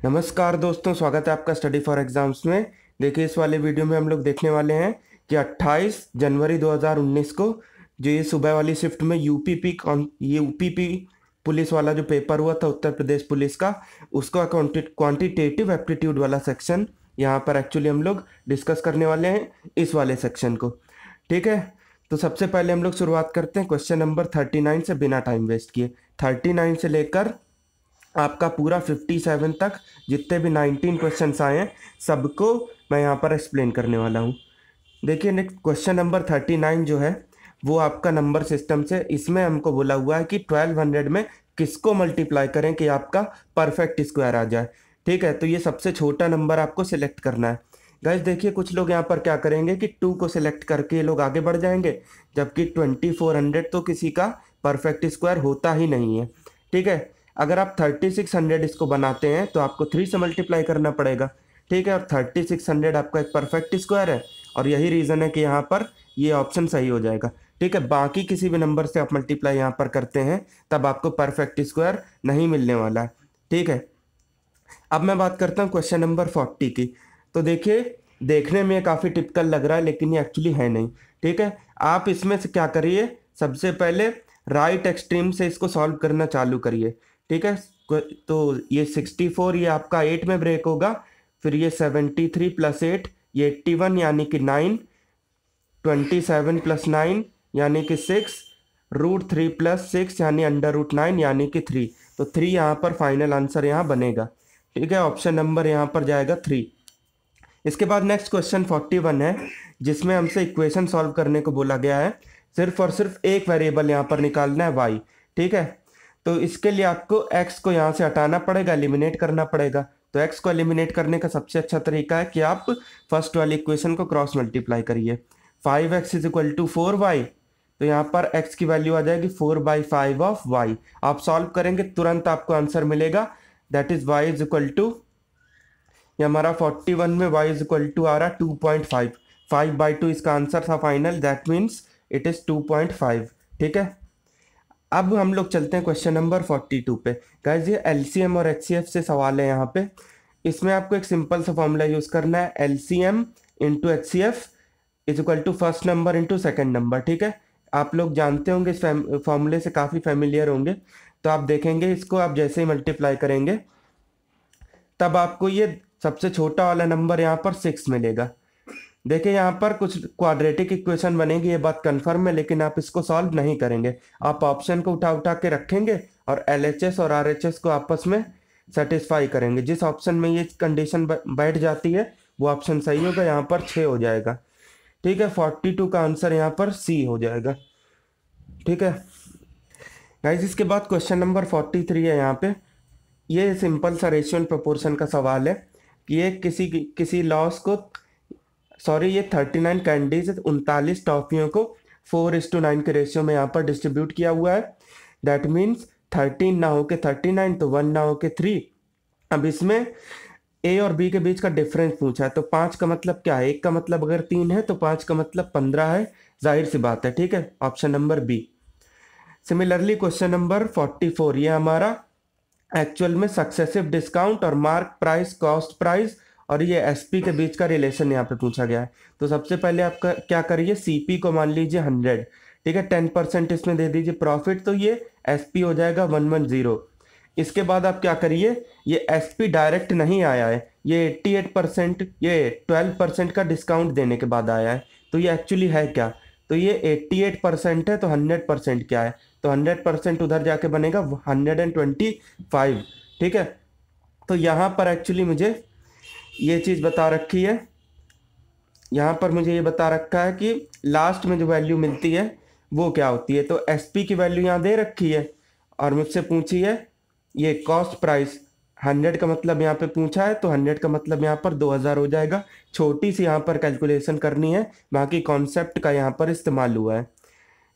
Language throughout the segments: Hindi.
नमस्कार दोस्तों, स्वागत है आपका स्टडी फॉर एग्जाम्स में। देखिए, इस वाले वीडियो में हम लोग देखने वाले हैं कि 28 जनवरी 2019 को जो ये सुबह वाली शिफ्ट में यूपीपी पुलिस वाला जो पेपर हुआ था उत्तर प्रदेश पुलिस का, उसका क्वांटिटेटिव एप्टीट्यूड वाला सेक्शन यहाँ पर एक्चुअली हम लोग डिस्कस करने वाले हैं इस वाले सेक्शन को। ठीक है, तो सबसे पहले हम लोग शुरुआत करते हैं क्वेश्चन नंबर 39 से, बिना टाइम वेस्ट किए। 39 से लेकर आपका पूरा 57 तक जितने भी 19 क्वेश्चंस आए हैं सबको मैं यहाँ पर एक्सप्लेन करने वाला हूँ। देखिए, नेक्स्ट क्वेश्चन नंबर 39 जो है वो आपका नंबर सिस्टम से, इसमें हमको बोला हुआ है कि 1200 में किसको मल्टीप्लाई करें कि आपका परफेक्ट स्क्वायर आ जाए। ठीक है, तो ये सबसे छोटा नंबर आपको सिलेक्ट करना है। गाइस देखिए, कुछ लोग यहाँ पर क्या करेंगे कि 2 को सिलेक्ट करके ये लोग आगे बढ़ जाएंगे, जबकि 2400 तो किसी का परफेक्ट स्क्वायर होता ही नहीं है। ठीक है, अगर आप 3600 इसको बनाते हैं तो आपको 3 से मल्टीप्लाई करना पड़ेगा। ठीक है, और 3600 आपका एक परफेक्ट स्क्वायर है, और यही रीज़न है कि यहाँ पर ये ऑप्शन सही हो जाएगा। ठीक है, बाकी किसी भी नंबर से आप मल्टीप्लाई यहाँ पर करते हैं तब आपको परफेक्ट स्क्वायर नहीं मिलने वाला है। ठीक है, अब मैं बात करता हूँ क्वेश्चन नंबर 40 की। तो देखिए, देखने में काफ़ी टिपिकल लग रहा है लेकिन ये एक्चुअली है नहीं। ठीक है, आप इसमें से क्या करिए, सबसे पहले राइट एक्सट्रीम से इसको सॉल्व करना चालू करिए। ठीक है, तो ये 64 ये आपका 8 में ब्रेक होगा, फिर ये 73 प्लस 8 ये 81 यानी कि 9, 27 प्लस 9 यानी कि 6, √3 प्लस 6 यानी √9 यानी कि 3। तो 3 यहाँ पर फाइनल आंसर यहाँ बनेगा। ठीक है, ऑप्शन नंबर यहाँ पर जाएगा 3। इसके बाद नेक्स्ट क्वेश्चन 41 है, जिसमें हमसे इक्वेशन सॉल्व करने को बोला गया है। सिर्फ और सिर्फ एक वेरिएबल यहाँ पर निकालना है, y। ठीक है, तो इसके लिए आपको x को यहाँ से हटाना पड़ेगा, एलिमिनेट करना पड़ेगा। तो x को एलिमिनेट करने का सबसे अच्छा तरीका है कि आप फर्स्ट वाली इक्वेशन को क्रॉस मल्टीप्लाई करिए। 5x is equal to 4y, तो यहाँ पर x की वैल्यू आ जाएगी 4/5 ऑफ y। आप सॉल्व करेंगे तुरंत आपको आंसर मिलेगा, that is y is equal to, ये हमारा 41 में y इज इक्वल टू आ रहा 2.5, 5/2 इसका आंसर था final, that means it is 2.5। ठीक है, अब हम लोग चलते हैं क्वेश्चन नंबर 42 पे। गाइस ये एलसीएम और एचसीएफ से सवाल है यहाँ पे। इसमें आपको एक सिंपल सा फॉर्मूला यूज करना है, LCM into HCF is equal to first number into second number. ठीक है, आप लोग जानते होंगे, इस फॉर्मूले से काफ़ी फेमिलियर होंगे। तो आप देखेंगे इसको, आप जैसे ही मल्टीप्लाई करेंगे तब आपको ये सबसे छोटा वाला नंबर यहाँ पर 6 मिलेगा। देखिए, यहाँ पर कुछ क्वाड्रेटिक इक्वेशन बनेगी, ये बात कंफर्म है, लेकिन आप इसको सॉल्व नहीं करेंगे। आप ऑप्शन को उठा उठा के रखेंगे और एलएचएस और आरएचएस को आपस में सेटिस्फाई करेंगे। जिस ऑप्शन में ये कंडीशन बैठ जाती है वो ऑप्शन सही होगा, यहाँ पर 6 हो जाएगा। ठीक है, 42 का आंसर यहाँ पर सी हो जाएगा। ठीक है गाइस, इसके बाद क्वेश्चन नंबर 43 है यहाँ पे। ये सिंपल सा रेशियो एंड प्रोपोर्शन का सवाल है कि ये किसी लॉस को, सॉरी, ये 39 कैंडीज 39 टॉफियों को 4:9 के रेशियो में यहाँ पर डिस्ट्रीब्यूट किया हुआ है। दैट मीन्स 13 ना हो के 39, तो 1 ना हो के 3। अब इसमें ए और बी के बीच का डिफरेंस पूछा है, तो 5 का मतलब क्या है, 1 का मतलब अगर 3 है तो 5 का मतलब 15 है, जाहिर सी बात है। ठीक है, option number B. Similarly question number 44, ये हमारा एक्चुअल में सक्सेसिव डिस्काउंट और मार्क प्राइस, कॉस्ट प्राइस और ये एसपी के बीच का रिलेशन यहाँ पे पूछा गया है। तो सबसे पहले आप क्या करिए, सीपी को मान लीजिए 100। ठीक है, 10% इसमें दे दीजिए प्रॉफिट, तो ये एसपी हो जाएगा 110। इसके बाद आप क्या करिए, ये एसपी डायरेक्ट नहीं आया है, ये 88%, ये 12% का डिस्काउंट देने के बाद आया है। तो ये एक्चुअली है क्या, तो ये 88% है, तो 100% क्या है, तो 100% उधर जाके बनेगा 125। ठीक है, तो यहाँ पर एक्चुअली मुझे ये चीज़ बता रखी है, यहाँ पर मुझे ये बता रखा है कि लास्ट में जो वैल्यू मिलती है वो क्या होती है। तो एसपी की वैल्यू यहाँ दे रखी है और मुझसे पूछी है ये कॉस्ट प्राइस, 100 का मतलब यहाँ पे पूछा है, तो 100 का मतलब यहाँ पर 2000 हो जाएगा। छोटी सी यहाँ पर कैलकुलेशन करनी है, बाकी कॉन्सेप्ट का यहाँ पर इस्तेमाल हुआ है।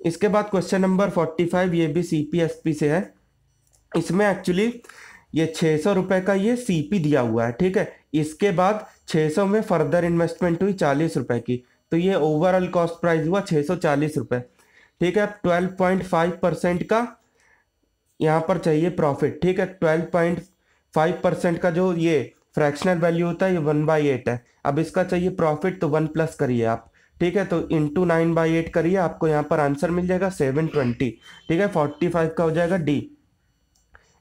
इसके बाद क्वेश्चन नंबर 45, ये भी सीपीएसपी से है। इसमें एक्चुअली ये 600 रुपये का ये सीपी दिया हुआ है। ठीक है, इसके बाद 600 में फर्दर इन्वेस्टमेंट हुई 40 रुपये की, तो ये ओवरऑल कॉस्ट प्राइस हुआ 640 रुपये। ठीक है, 12.5% का यहाँ पर चाहिए प्रॉफिट। ठीक है, 5% का जो ये फ्रैक्शनल वैल्यू होता है ये 1/8 है। अब इसका चाहिए प्रॉफिट, तो 1 प्लस करिए आप, ठीक है, तो इंटू 9/8 करिए, आपको यहाँ पर आंसर मिल जाएगा 720, ठीक है, 45 का हो जाएगा डी।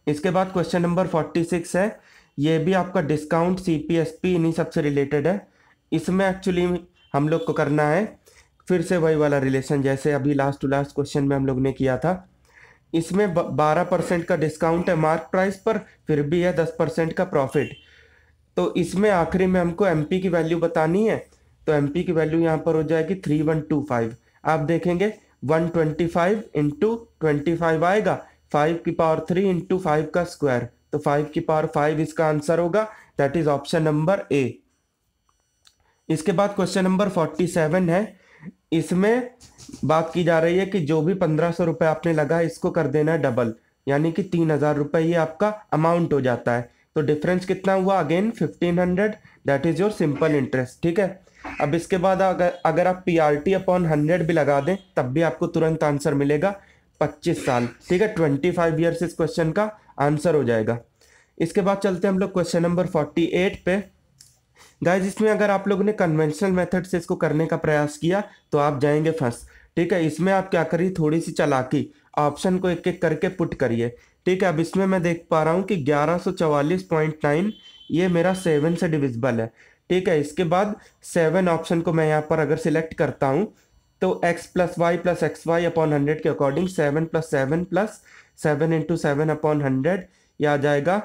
इसके बाद क्वेश्चन नंबर 46 है, ये भी आपका डिस्काउंट सीपीएसपी इन्हीं सबसे रिलेटेड है। इसमें एक्चुअली हम लोग को करना है फिर से वही वाला रिलेशन जैसे अभी लास्ट टू लास्ट क्वेश्चन में हम लोग ने किया था। इसमें 12% का डिस्काउंट है मार्क प्राइस पर, फिर भी है 10% का प्रॉफिट। तो इसमें आखिरी में हमको एमपी की वैल्यू बतानी है, तो एमपी की वैल्यू यहाँ पर हो जाएगी 3125। आप देखेंगे 125 इंटू 25 आएगा, 5 की पावर 3 इंटू 5 का स्क्वायर, तो 5 की पावर 5 इसका आंसर होगा, that is option number A. इसके बाद क्वेश्चन नंबर 47 है, इसमें बात की जा रही है कि जो भी 1500 रुपये आपने लगा इसको कर देना है डबल, यानी कि 3000 रुपये ये आपका अमाउंट हो जाता है। तो डिफरेंस कितना हुआ, again 1500, that is your simple interest, ठीक है। अब इसके बाद अगर आप PRT अपॉन 100 भी लगा दें तब भी आपको तुरंत आंसर मिलेगा 25 साल, ठीक है, 25 ईयर्स इस क्वेश्चन का आंसर हो जाएगा। इसके बाद चलते हैं हम लोग क्वेश्चन नंबर 48 पे। गाइज इसमें अगर आप लोगों ने कन्वेंशनल मेथड से इसको करने का प्रयास किया तो आप जाएंगे फंस, ठीक है। इसमें आप क्या करिए, थोड़ी सी चालाकी, ऑप्शन को एक एक करके पुट करिए, ठीक है। अब इसमें मैं देख पा रहा हूँ कि 1144.9 ये मेरा 7 से डिविजिबल है, ठीक है। इसके बाद 7 ऑप्शन को मैं यहाँ पर अगर सिलेक्ट करता हूँ तो x plus y plus x y upon 100 के according 7 plus 7 plus 7 into 7 upon 100 ये आ जाएगा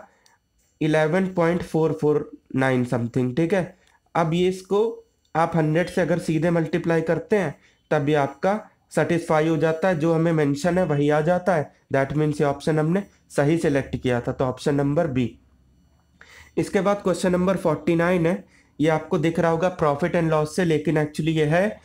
11.449 समथिंग, ठीक है। अब ये इसको आप 100 से अगर सीधे मल्टीप्लाई करते हैं तब ये आपका सेटिस्फाई हो जाता है, जो हमें मेंशन है वही आ जाता है, दैट मीन्स ये ऑप्शन हमने सही सिलेक्ट किया था, तो ऑप्शन नंबर बी। इसके बाद क्वेश्चन नंबर 49 है, ये आपको दिख रहा होगा प्रॉफिट एंड लॉस से, लेकिन एक्चुअली ये है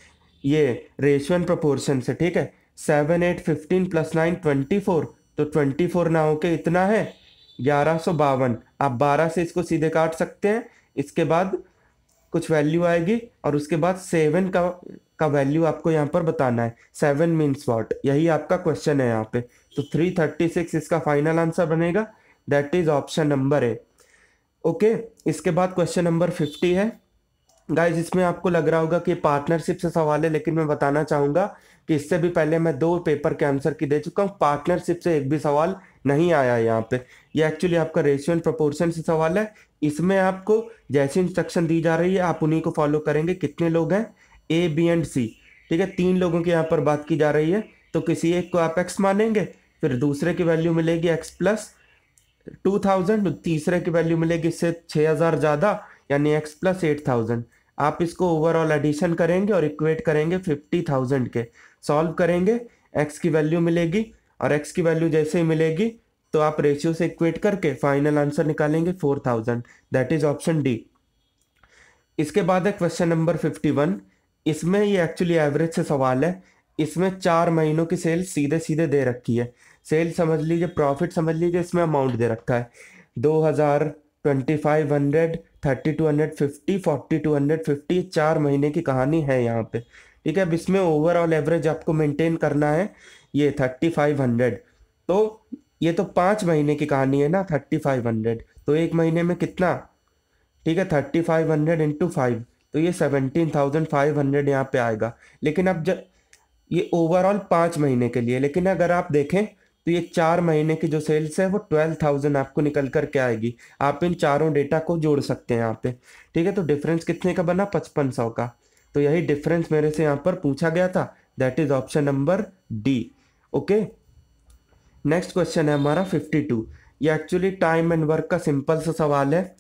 ये रेशियो एंड प्रोपोर्शन से, ठीक है। 7 8 15 प्लस 9 24, तो 24 ना होके इतना है 1152। आप 12 से इसको सीधे काट सकते हैं, इसके बाद कुछ वैल्यू आएगी और उसके बाद 7 का वैल्यू आपको यहाँ पर बताना है। 7 मीन्स व्हाट, यही आपका क्वेश्चन है यहाँ पे, तो 336 इसका फाइनल आंसर बनेगा, that is option number A. Okay, इसके बाद क्वेश्चन नंबर 50 है। गाइज इसमें आपको लग रहा होगा कि पार्टनरशिप से सवाल है, लेकिन मैं बताना चाहूंगा कि इससे भी पहले मैं 2 पेपर के आंसर की दे चुका हूँ, पार्टनरशिप से एक भी सवाल नहीं आया है यहाँ पे। ये एक्चुअली आपका रेशियो एंड प्रोपोर्शन से सवाल है। इसमें आपको जैसी इंस्ट्रक्शन दी जा रही है आप उन्हीं को फॉलो करेंगे। कितने लोग हैं, ए बी एंड सी, ठीक है, 3 लोगों की यहाँ पर बात की जा रही है, तो किसी एक को आप एक्स मानेंगे, फिर दूसरे की वैल्यू मिलेगी एक्स प्लस 2000, तीसरे की वैल्यू मिलेगी इससे 6000 ज़्यादा, यानी एक्स प्लस 8000। आप इसको ओवरऑल एडिशन करेंगे और इक्वेट करेंगे 50,000 के, सॉल्व करेंगे, एक्स की वैल्यू मिलेगी, और एक्स की वैल्यू जैसे ही मिलेगी तो आप रेशियो से इक्वेट करके फाइनल आंसर निकालेंगे 4000, दैट इज ऑप्शन डी। इसके बाद है क्वेश्चन नंबर 51। इसमें ये एक्चुअली एवरेज से सवाल है। इसमें 4 महीनों की सेल सीधे सीधे दे रखी है, सेल समझ लीजिए, प्रॉफिट समझ लीजिए, इसमें अमाउंट दे रखा है 2000, 2500, 3250, 4250, 4 महीने की कहानी है यहाँ पे, ठीक है। अब इसमें ओवरऑल एवरेज आपको मेंटेन करना है ये 3500, तो ये तो 5 महीने की कहानी है ना, 3500, तो एक महीने में कितना, ठीक है, 3500 इंटू 5, तो ये 17,500 यहाँ पे आएगा। लेकिन अब जब ये ओवरऑल 5 महीने के लिए, लेकिन अगर आप देखें तो ये 4 महीने की जो सेल्स है वो 12,000 आपको निकल कर के आएगी। आप इन चारों डेटा को जोड़ सकते हैं यहाँ पे, ठीक है। तो डिफरेंस कितने का बना, 5500 का, तो यही डिफरेंस मेरे से यहाँ पर पूछा गया था, that is option number D. Okay, next question है हमारा 52। ये एक्चुअली टाइम एंड वर्क का सिंपल सा सवाल है।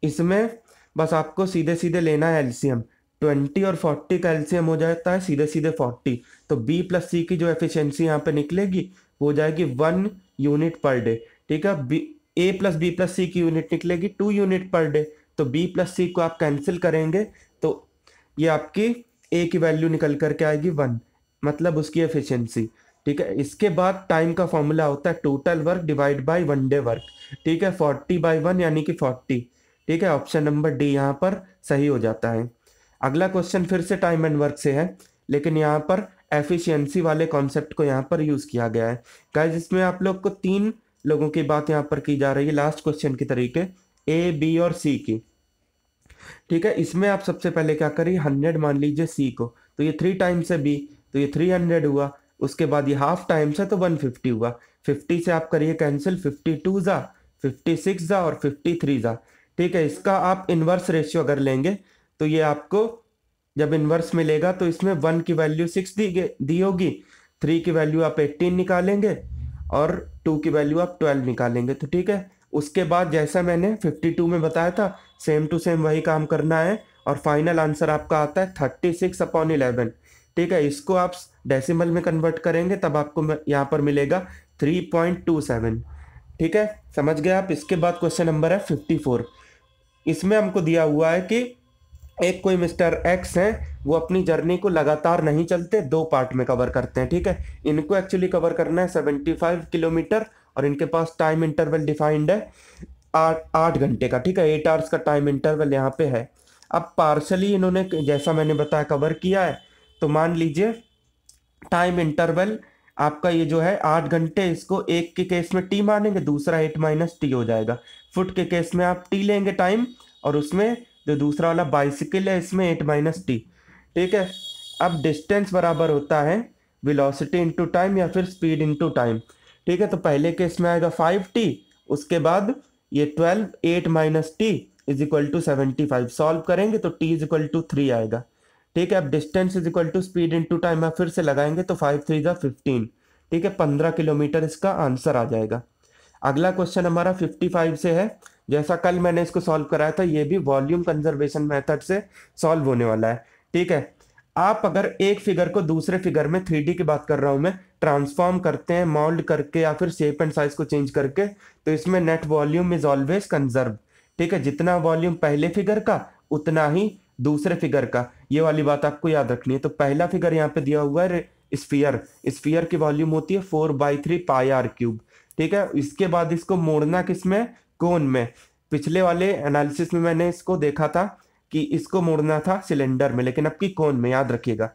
इसमें बस आपको सीधे सीधे लेना है एलसीएम, 20 और 40 का एलसीएम हो जाता है सीधे सीधे 40, तो बी प्लस सी की जो एफिशिएंसी यहाँ पे निकलेगी वो हो जाएगी 1 यूनिट पर डे, ठीक है। ए प्लस बी प्लस सी की यूनिट निकलेगी 2 यूनिट पर डे, तो बी प्लस सी को आप कैंसिल करेंगे तो ये आपकी ए की वैल्यू निकल करके आएगी 1, मतलब उसकी एफिशिएंसी, ठीक है। इसके बाद टाइम का फॉर्मूला होता है total work divide by 1 day work, ठीक है, 40/1 यानी कि 40, ठीक है। ऑप्शन नंबर डी यहाँ पर सही हो जाता है। अगला क्वेश्चन फिर से टाइम एंड वर्क से है, लेकिन यहाँ पर एफिशिएंसी वाले कॉन्सेप्ट को यहाँ पर यूज किया गया है। गाइस इसमें आप लोग को 3 लोगों की बात यहाँ पर की जा रही है लास्ट क्वेश्चन के तरीके, ए बी और सी की। ठीक है, इसमें आप सबसे पहले क्या करिए, 100 मान लीजिए सी को, तो ये 3 टाइम्स है बी, तो ये 300 हुआ। उसके बाद ये हाफ टाइम्स है तो 150 हुआ। 50 से आप करिए कैंसिल, 52 जा, 56 जा और 53 जा। ठीक है, इसका आप इनवर्स रेशियो अगर लेंगे तो ये आपको जब इनवर्स मिलेगा तो इसमें 1 की वैल्यू 6 दी होगी, 3 की वैल्यू आप 18 निकालेंगे और 2 की वैल्यू आप 12 निकालेंगे। तो ठीक है, उसके बाद जैसा मैंने 52 में बताया था सेम टू सेम वही काम करना है और फाइनल आंसर आपका आता है 36/11। ठीक है, इसको आप डेसिमल में कन्वर्ट करेंगे तब आपको यहाँ पर मिलेगा 3.27। ठीक है, समझ गए आप। इसके बाद क्वेश्चन नंबर है 54। इसमें हमको दिया हुआ है कि एक कोई मिस्टर एक्स है, वो अपनी जर्नी को लगातार नहीं चलते, 2 पार्ट में कवर करते हैं। ठीक है, इनको एक्चुअली कवर करना है 75 किलोमीटर और इनके पास टाइम इंटरवल डिफाइंड है 8 घंटे का। ठीक है, 8 आवर्स का टाइम इंटरवल यहाँ पे है। अब पार्शली इन्होंने जैसा मैंने बताया कवर किया है, तो मान लीजिए टाइम इंटरवल आपका ये जो है 8 घंटे, इसको एक के केस में टी मानेंगे, दूसरा 8 माइनस टी हो जाएगा। फुट के केस में आप टी लेंगे टाइम, और उसमें जो दूसरा वाला बाइसिकल है इसमें 8 माइनस टी। ठीक है, अब डिस्टेंस बराबर होता है वेलोसिटी इंटू टाइम या फिर स्पीड इंटू टाइम। ठीक है, तो पहले केस में आएगा 5t, उसके बाद ये 12, 8 minus t is equal to 75। Solve करेंगे तो t इज इक्वल टू 3 आएगा। ठीक है, अब distance is equal to speed into time आप फिर से लगाएंगे तो 5 3 जा 15। ठीक है, 15 किलोमीटर इसका आंसर आ जाएगा। अगला क्वेश्चन हमारा 55 से है। जैसा कल मैंने इसको सॉल्व कराया था, ये भी वॉल्यूम कंजर्वेशन मेथड से सॉल्व होने वाला है। ठीक है, आप अगर एक फिगर को दूसरे फिगर में 3D की बात कर रहा हूं मैं, ट्रांसफॉर्म करते हैं मोल्ड करके या फिर शेप एंड साइज को चेंज करके, तो इसमें net volume is always conserve. ठीक है, जितना वॉल्यूम पहले फिगर का उतना ही दूसरे फिगर का, ये वाली बात आपको याद रखनी है। तो पहला फिगर यहाँ पे दिया हुआ है स्फीयर, स्फीयर की वॉल्यूम होती है 4/3 पाई आर क्यूब। ठीक है, इसके बाद इसको मोड़ना किसमें, कोन में। पिछले वाले एनालिसिस में मैंने इसको देखा था कि इसको मोड़ना था सिलेंडर में, लेकिन अब की कोन में, याद रखिएगा।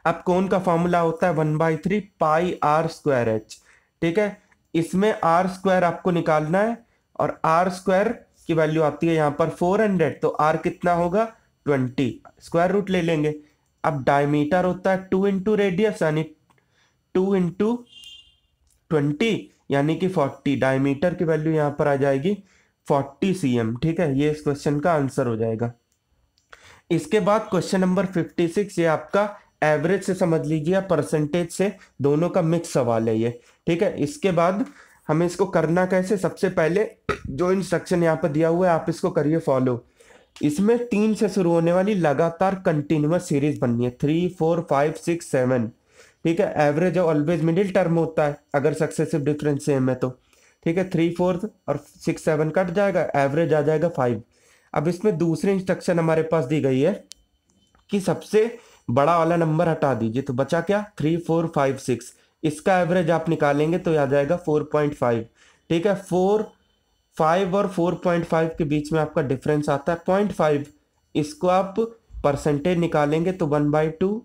अब कोन का फॉर्मूला होता है 1/3 पाई आर स्क्वायर एच। ठीक है, इसमें आर स्क्वायर आपको निकालना है और आर स्क्वायर की वैल्यू आती है यहाँ पर 400, तो आर कितना होगा 20, स्क्वायर रूट ले लेंगे। अब डायमीटर होता है 2 इंटू रेडियस, यानी 2 इंटू 20 यानी कि 40। डायमीटर की वैल्यू यहाँ पर आ जाएगी 40 cm। ठीक है, ये इस क्वेश्चन का आंसर हो जाएगा। इसके बाद क्वेश्चन नंबर 56, ये आपका एवरेज से समझ लीजिए या परसेंटेज से, दोनों का मिक्स सवाल है ये। ठीक है, इसके बाद हमें इसको करना कैसे, सबसे पहले जो इंस्ट्रक्शन यहाँ पर दिया हुआ है आप इसको करिए फॉलो। इसमें 3 से शुरू होने वाली लगातार कंटिन्यूअस सीरीज बननी है, 3 4 5 6 7। ठीक है, एवरेज ऑलवेज मिडिल टर्म होता है अगर सक्सेसिव डिफरेंस सेम है तो। ठीक है, 3 4 और 6 7 कट जाएगा, एवरेज आ जाएगा 5। अब इसमें दूसरी इंस्ट्रक्शन हमारे पास दी गई है कि सबसे बड़ा वाला नंबर हटा दीजिए, तो बचा क्या 3 4 5 6। इसका एवरेज आप निकालेंगे तो आ जाएगा 4.5। ठीक है, 5 और 4.5 के बीच में आपका डिफरेंस आता है 0.5। इसको आप परसेंटेज निकालेंगे तो 1/2,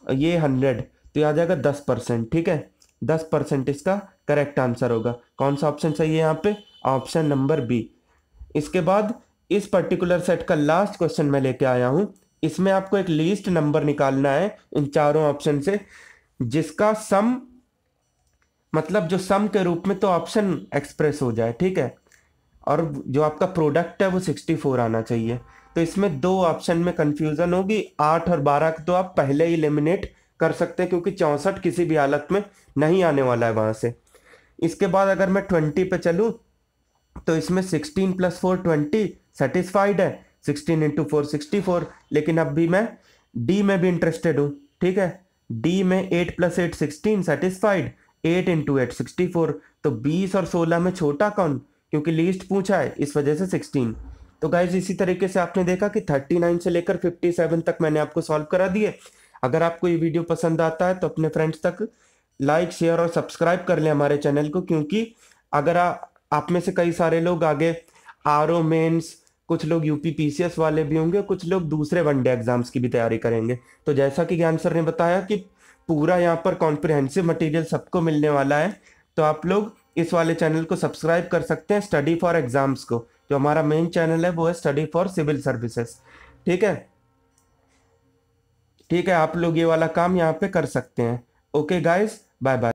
ये 100, तो ये आ जाएगा 10%। ठीक है, 10% इसका करेक्ट आंसर होगा। कौन सा ऑप्शन सही है यहाँ पे, ऑप्शन नंबर बी। इसके बाद इस पर्टिकुलर सेट का लास्ट क्वेश्चन मैं लेके आया हूं। इसमें आपको एक लीस्ट नंबर निकालना है इन चारों ऑप्शन से, जिसका सम, मतलब जो सम के रूप में तो ऑप्शन एक्सप्रेस हो जाए। ठीक है, और जो आपका प्रोडक्ट है वो 64 आना चाहिए। तो इसमें 2 ऑप्शन में कंफ्यूजन होगी, 8 और 12 तो आप पहले ही एलिमिनेट कर सकते हैं क्योंकि 64 किसी भी हालत में नहीं आने वाला है वहां से। इसके बाद अगर मैं 20 पे चलूं तो इसमें 16 + 4 20 सेटिस्फाइड है, 16 × 4 64। लेकिन अब भी मैं डी में भी इंटरेस्टेड हूँ। ठीक है, डी में 8 + 8 16 सेटिस्फाइड, 8 × 8 64। तो 20 और 16 में छोटा कौन, क्योंकि लीस्ट पूछा है इस वजह से 16। तो गाइज इसी तरीके से आपने देखा कि 39 से लेकर 57 तक मैंने आपको सॉल्व करा दिए। अगर आपको ये वीडियो पसंद आता है तो अपने फ्रेंड्स तक लाइक शेयर और सब्सक्राइब कर लें हमारे चैनल को, क्योंकि अगर आप में से कई सारे लोग आगे आरओ मेंस, कुछ लोग यूपी पीसीएस वाले भी होंगे, कुछ लोग दूसरे वनडे एग्जाम्स की भी तैयारी करेंगे। तो जैसा कि ज्ञान सर ने बताया कि पूरा यहाँ पर कॉम्प्रिहेंसिव मटेरियल सबको मिलने वाला है, तो आप लोग इस वाले चैनल को सब्सक्राइब कर सकते हैं, स्टडी फॉर एग्जाम्स को। जो हमारा मेन चैनल है वो है स्टडी फॉर सिविल सर्विसेज। ठीक है, ठीक है, आप लोग ये वाला काम यहाँ पे कर सकते हैं। Okay guys, bye bye.